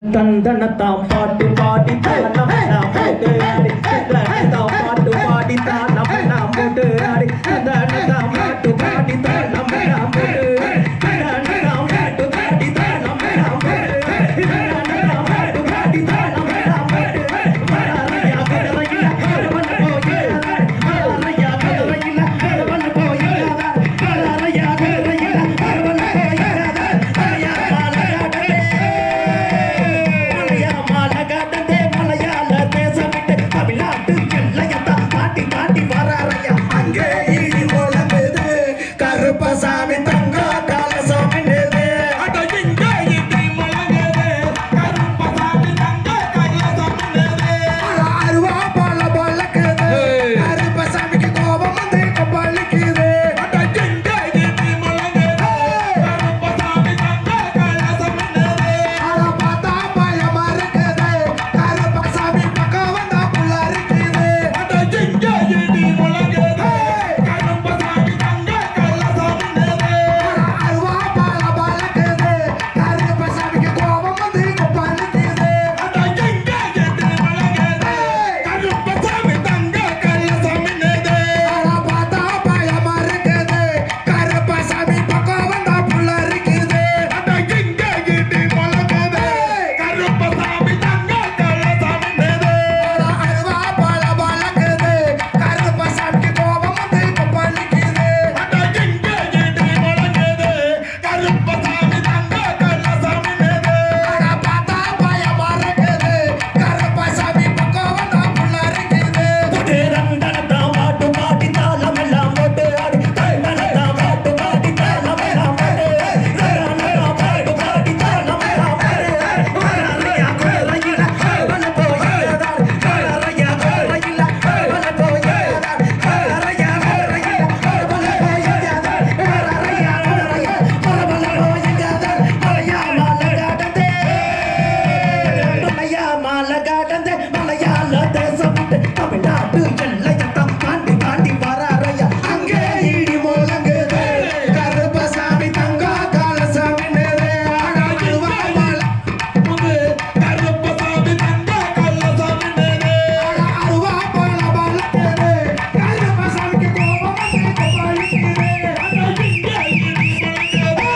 தந்தனத்தாம் பாட்டு பாடி தானம் போட்டு ஆடி தந்தனத்தாம் பாட்டு பாடி தானம் போட்டு ஆடி தந்தனத்தாம் பாட்டு பாடி தானம் போட்டு தந்தனத்தாம் பாட்டு பாடி தானம் போட்டு தந்தனத்தாம் பாட்டு பாடி தானம் போட்டு மலையா கதரையில அரவன் போயிடா மலையா கதரையில அரவன் போயிடா மலையா கதரையில அரவன் போயிடா மலையா மாலகாடே மலையாள தேசம் விட்டு தமிழ்நாட்டு எல்லையத்தான் காட்டி காட்டி வராரையா அங்கே இடி முழங்குது கருப்பசாமி தங்க காலசாமி நேரு அட இங்கே இடி முழங்குது கருப்பசாமி தங்க காலசாமி நேரு அருவா பால பலக்குது கருப்பசாமிக்கு கோபம் வந்து கப்பலிக்குது அட இங்கே இடி முழங்குது கருப்பசாமி தங்க காலசாமி நேரு அட பாத்தா பயமா இருக்குது கருப்பசாமி பக்கம் வந்தா புள்ள இருக்குது அட இங்கே இடி முழங்குது கருப்பசாமி தங்க காலசாமி நேரு அருவா பால பலக்குது கருப்பசாமிக்கு கோபம் வந்து கப்பலிக்குது அட இங்கே இடி முழங்குது கருப்பசாமி தங்க காலசாமி நேரு அட பாத்தா பயமா இருக்குது கருப்பசாமி பக்கம் வந்தா புள்ள இருக்குது அட இங்கே இடி முழங்குது கருப்பசாமி தங்க காலசாமி நேரு அருவா பால பலக்குது கருப்பசாமிக்கு கோபம் வந்து கப்பலிக்குது அட இங்கே இடி முழங்குது கருப்பசாமி தங்க காலசாமி நேரு அட பாத்தா பயமா இருக்குது கருப்பசாமி பக்கம் வந்தா புள்ள இருக்குது தண்டனத்தாம் பாட்டு பாடி தாளம் எல்லாம் போட்டு ஆடி தண்டனத்தாம் பாட்டு பாடி தாளம் எல்லாம் போட்டு தண்டனத்தாம் பாட்டு பாடி தாளம் எல்லாம் போட்டு மலையா கோயில அவன போயிடா மலையா கோயில அவன போயிடா மலையா கோயில அவன போயிடா மலையா மாலகாடந்தே மலையாள தேசம் விட்டு தமிழ்நாட்டு எல்லையத்தான் தாண்டி தாண்டி வராரையா அங்கே இடி முழங்குது கருப்பசாமி தங்க காலசாமி நேரு அருவா பால கருப்பசாமி தங்க காலசாமி நேரு அருவா பால பலக்குது கருப்பசாமிக்கு கோபம் வந்து கப்பலிக்குது அட இங்கே இடி முழங்குது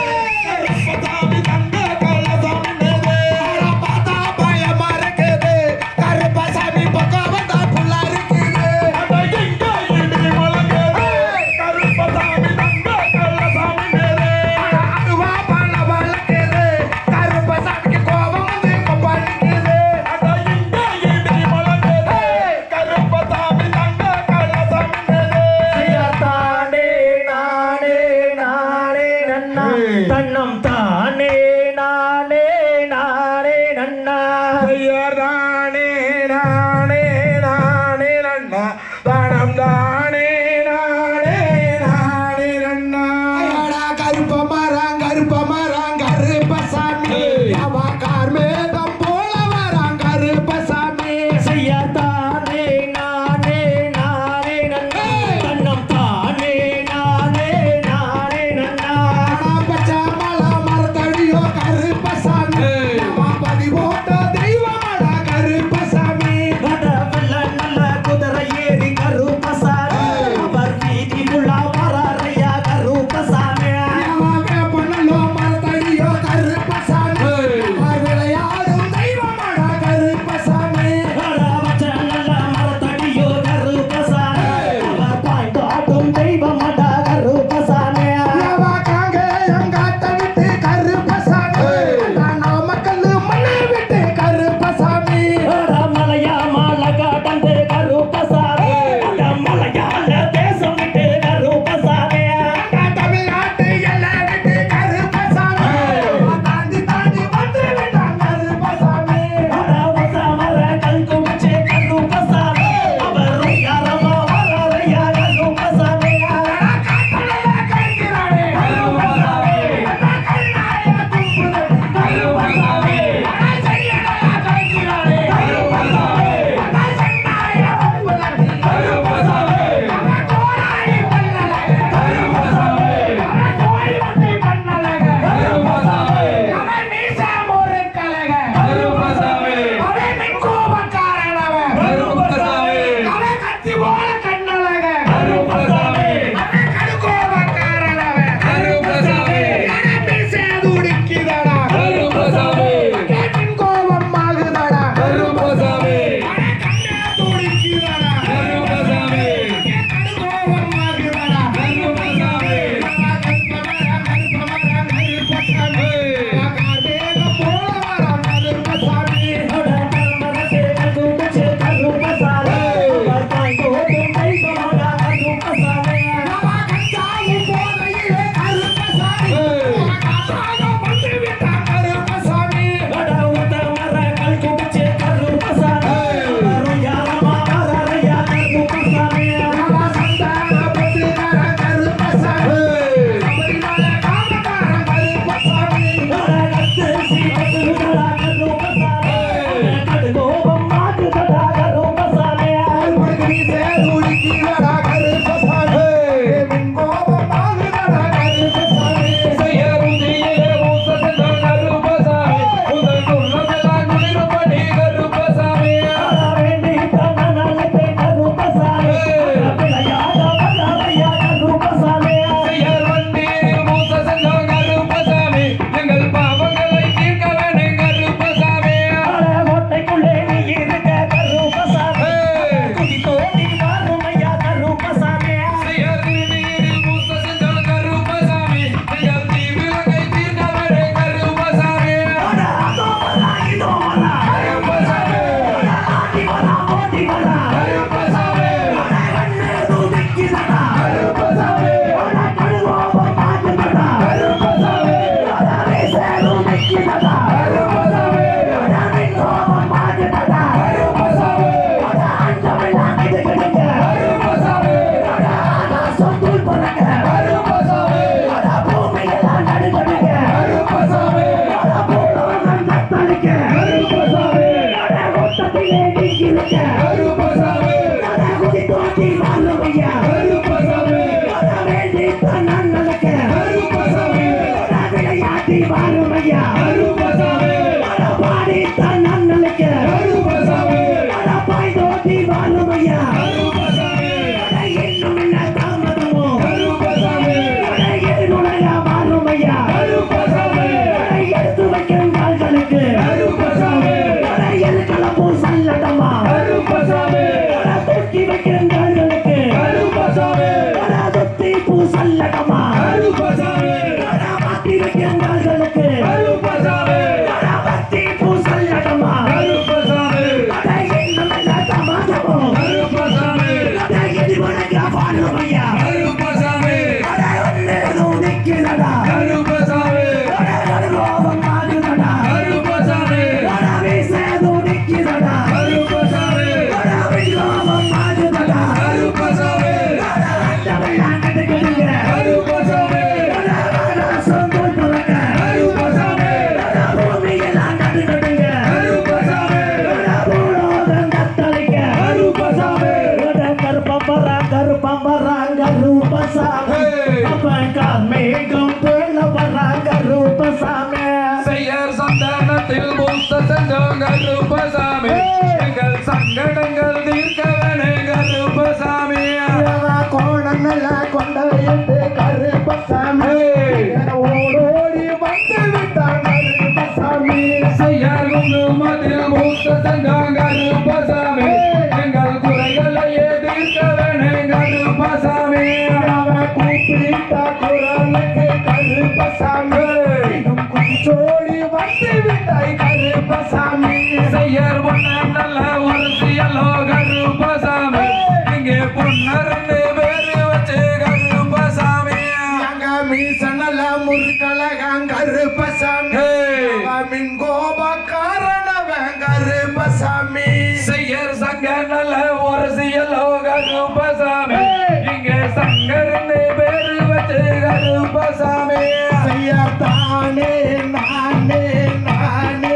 கருப்பசாமி தங்க காலசாமி நேரு அட பாத்தா பயமா இருக்குது கருப்பசாமி பக்கம் வந்தா புள்ள இருக்குது அட இங்கே இடி முழங்குது கருப்பசாமி தங்க காலசாமி நேரு அருவா பால பலக்குது கருப்பசாமிக்கு கோபம் வந்து கப்பலிக்குது அட இங்கே இடி முழங்குது கருப்பசாமி தங்க காலசாமி நேரு தானே நானே நானே நன்னா தன்னம் தானே நானே நானே நன்னா தானே நானே நானே நன்னா தனம் தானே நானே நானே நன்னா கருப்ப மரம் கருப்பசாமி அவ கார்மேகம் போல வரான் கருப்பசாமி செய்ய தானே நானே நானே நன்னா தன்னம் தானே நானே நானே நன்னா பச்சை மலை மரத்தடியோ கருப்பசாமி அவ பதி போட்ட தெய்வமடா கருப்பசாமி நல்ல குதிரை ஏறி கருப்பசாமி அவர் வீதி புள்ளா வராரையா கருப்பசாமி பண்ணலோ மரத்தடியோ கருப்பசாமி அவர் விளையாடும் தெய்வமடா கருப்பசாமி நல்ல மரத்தடியோ கருப்பசாமி அவர் பாய்ந்தாடும் தெய்வமடா கருப்பசாமி காங்க எங்காத்த விட்டு கருப்பசாமி நாமக்கல் மண்ணை விட்டு சங்கடங்கள் தீர்க்கவனே கருப்பசாமி கோணங்கள கொண்டையிட்டு கருப்பசாமி ஓடோடி வந்து விட்டான் கருப்பசாமி செய்யாருங்க மதில் மூத்த சங்கம் கருப்பசாமி எங்கள் குறைகளையே தீர்க்கவனே கருப்பசாமி கூப்பிட்ட குரலுக்கு கருப்பசாமி கொஞ்சோடி வந்து விட்டாய் கருப்பசாமி செய்யார் நல்ல உறுதியல்லோ கருப்பசாமி இங்கே பொன்னர்ந்து பேரு வச்சு கருப்பசாமி அங்க மீசனல முருகலகம் கருப்பசாமி மின் கோபக்காரணவன் கருப்பசாமி செய்யர் சங்க நல்ல உறுதியல்லோ கருப்பசாமி இங்கே சங்கர்ந்து பேரு வச்சு கருப்பசாமி செய்யத்தானே நானே நானே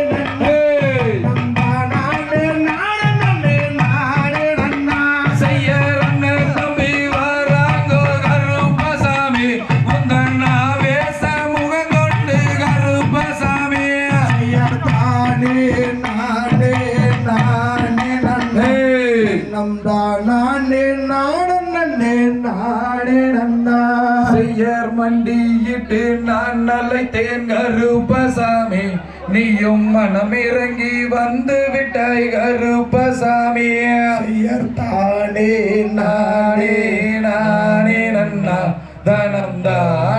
மண்டியிட்டு நான் அழைத்தேன் கருப்பசாமி நீயும் மனமிறங்கி வந்து விட்டாய் கருப்பசாமி தானே நானே நானே நன்னா தனம் தான்